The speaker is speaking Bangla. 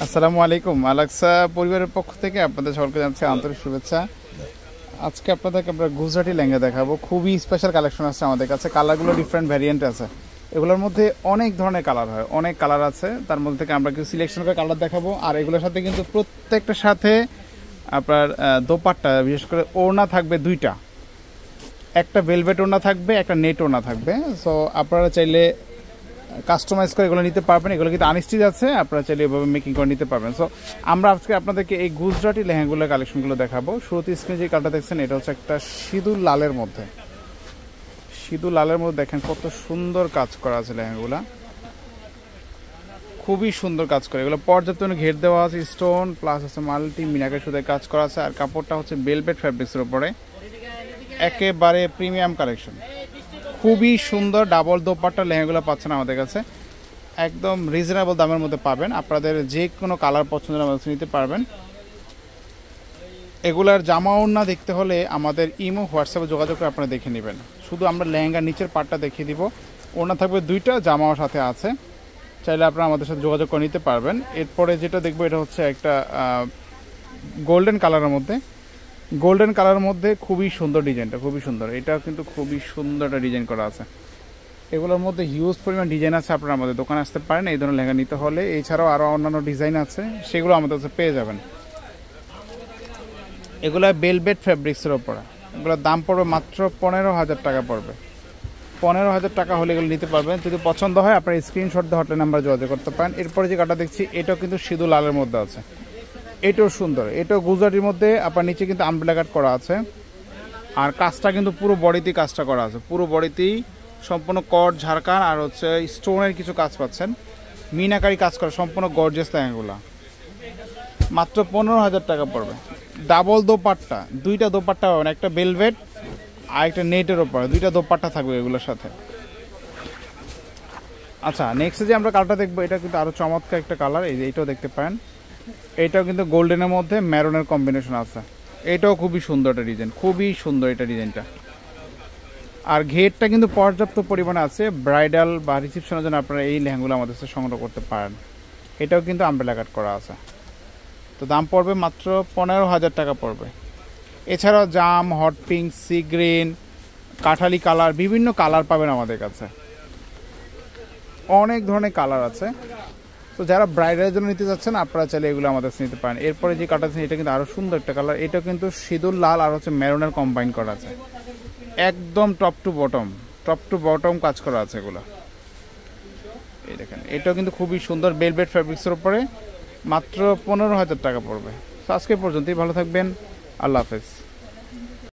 আসসালামু আলাইকুম। আলাক্সা পরিবারের পক্ষ থেকে আপনাদের সকলকে জানাচ্ছি আন্তরিক শুভেচ্ছা। আজকে আপনাদেরকে আমরা গুজরাটি লেহেঙ্গা দেখাবো। খুবই স্পেশাল কালেকশন আছে আমাদের কাছে। কালারগুলো ডিফারেন্ট ভ্যারিয়েন্ট আছে। এগুলোর মধ্যে অনেক ধরনের কালার হয়, অনেক কালার আছে। তার মধ্যে থেকে আমরা কিছু সিলেকশন করে কালার দেখাবো। আর এগুলোর সাথে কিন্তু প্রত্যেকটার সাথে আপনার দোপাট্টা, বিশেষ করে ওড়না থাকবে দুইটা, একটা ভেলভেট ওড়না থাকবে, একটা নেট ওড়না থাকবে। সো আপনারা চাইলে কাস্টমাইজ করে এগুলো নিতে পারবেন। এগুলো কিন্তু আনস্টিচ আছে, আপনারা চাইলে এভাবে মেকিং করে নিতে পারবেন। সো আমরা আজকে আপনাদেরকে এই গুজরাটি লেহেঙ্গাগুলোর কালেকশনগুলো দেখাবো। শুরুতে স্ক্রিনে যে কালারটা দেখছেন এটা হচ্ছে একটা সিঁদুর লালের মধ্যে। সিঁদুর লালের মধ্যে দেখেন কত সুন্দর কাজ করা আছে লেহেঙ্গাগুলা, খুবই সুন্দর কাজ করে। এগুলো পর্যাপ্ত ঘের দেওয়া আছে, স্টোন প্লাস আছে মাল্টি মিনাকের সুতায় কাজ করা আছে। আর কাপড়টা হচ্ছে বেলভেট ফ্যাব্রিক্সের উপরে, একেবারে প্রিমিয়াম কালেকশন, খুবই সুন্দর। ডাবল দোপাট্টা লেহেঙ্গাগুলো পাচ্ছেন আমাদের কাছে একদম রিজনেবল দামের মধ্যে পাবেন। আপনাদের যে কোনো কালার পছন্দের আমাদের নিতে পারবেন। এগুলার জামা ওড়না দেখতে হলে আমাদের ইমো হোয়াটসঅ্যাপে যোগাযোগ করে আপনারা দেখে নেবেন। শুধু আমরা লেহেঙ্গার নিচের পার্টটা দেখিয়ে দিব। ওড়না থাকবে দুইটা, জামাও সাথে আছে, চাইলে আপনারা আমাদের সাথে যোগাযোগ করে নিতে পারবেন। এরপরে যেটা দেখবো এটা হচ্ছে একটা গোল্ডেন কালারের মধ্যে। গোল্ডেন কালারের মধ্যে খুবই সুন্দর ডিজাইনটা, খুবই সুন্দর। এটা কিন্তু খুবই সুন্দর একটা ডিজাইন করা আছে। এগুলোর মধ্যে হিউজ পরিমাণ ডিজাইন আছে, আপনারা আমাদের দোকানে আসতে পারেন এই ধরনের লেহেঙ্গা নিতে হলে। এছাড়াও আরও অন্যান্য ডিজাইন আছে, সেগুলো আমাদের কাছে পেয়ে যাবেন। এগুলো বেলভেট ফ্যাব্রিক্সের ওপর। এগুলোর দাম পড়বে মাত্র 15,000 টাকা পড়বে। 15,000 টাকা হলে এগুলো নিতে পারবেন। যদি পছন্দ হয় আপনার স্ক্রিনশট দিয়ে হটলাইন নাম্বার যোগাযোগ করতে পারেন। এরপরে যে কাটা দেখছি এটাও কিন্তু সিঁদুর লালের মধ্যে আছে, এটাও সুন্দর। এটাও গুজরাটির মধ্যে আপনার নিচে কিন্তু আমব্রেলা কাট করা আছে। আর কাজটা কিন্তু পুরো বডিতেই কাজটা করা আছে, পুরো বডিতেই সম্পূর্ণ কট ঝাড়কান আর হচ্ছে স্টোনের কিছু কাজ পাচ্ছেন, মিনাকারি কাজ করা, সম্পূর্ণ গর্জিয়াস লেহেঙ্গাগুলা। মাত্র 15,000 টাকা পড়বে। ডাবল দোপাট্টা, দুইটা দোপাট্টা পাবেন, একটা বেলভেট আর একটা নেটের ওপরে, দুইটা দোপাট্টা থাকবে এগুলোর সাথে। আচ্ছা, নেক্সট যে আমরা কালারটা দেখবো এটা কিন্তু আরও চমৎকার একটা কালার। এই যে এটাও দেখতে পারেন, এটাও কিন্তু গোল্ডেনের মধ্যে ম্যারুনের কম্বিনেশন আছে। এটাও খুবই সুন্দর একটা ডিজাইন, খুবই সুন্দর এটা ডিজাইনটা। আর ঘেরটা কিন্তু পর্যাপ্ত পরিমাণে আছে, ব্রাইডাল বা রিসেপশনের জন্য আপনারা এই লেহেঙ্গাগুলো আমাদের সাথে সংগ্রহ করতে পারেন। এটাও কিন্তু আমব্রেলা কাট করা আছে। তো দাম পড়বে মাত্র 15,000 টাকা পড়বে। এছাড়াও জাম, হট পিঙ্ক, সি গ্রিন, কাঠালি কালার, বিভিন্ন কালার পাবেন আমাদের কাছে, অনেক ধরনের কালার আছে। তো যারা ব্রাইডালের জন্য নিতে যাচ্ছেন আপনারা চাইলে এগুলো আমাদের কাছে নিতে পারেন। এরপরে যে কাটা আছে এটা কিন্তু আরও সুন্দর একটা কালার। এটা কিন্তু সিঁদুর লাল আর হচ্ছে মেরুনের কম্বাইন করা আছে, একদম টপ টু বটম কাজ করা আছে এগুলো। এই দেখেন, এটাও কিন্তু খুবই সুন্দর, বেলভেট ফ্যাব্রিক্সের উপরে। মাত্র 15,000 টাকা পড়বে। আজকে পর্যন্তই, ভালো থাকবেন, আল্লাহ হাফেজ।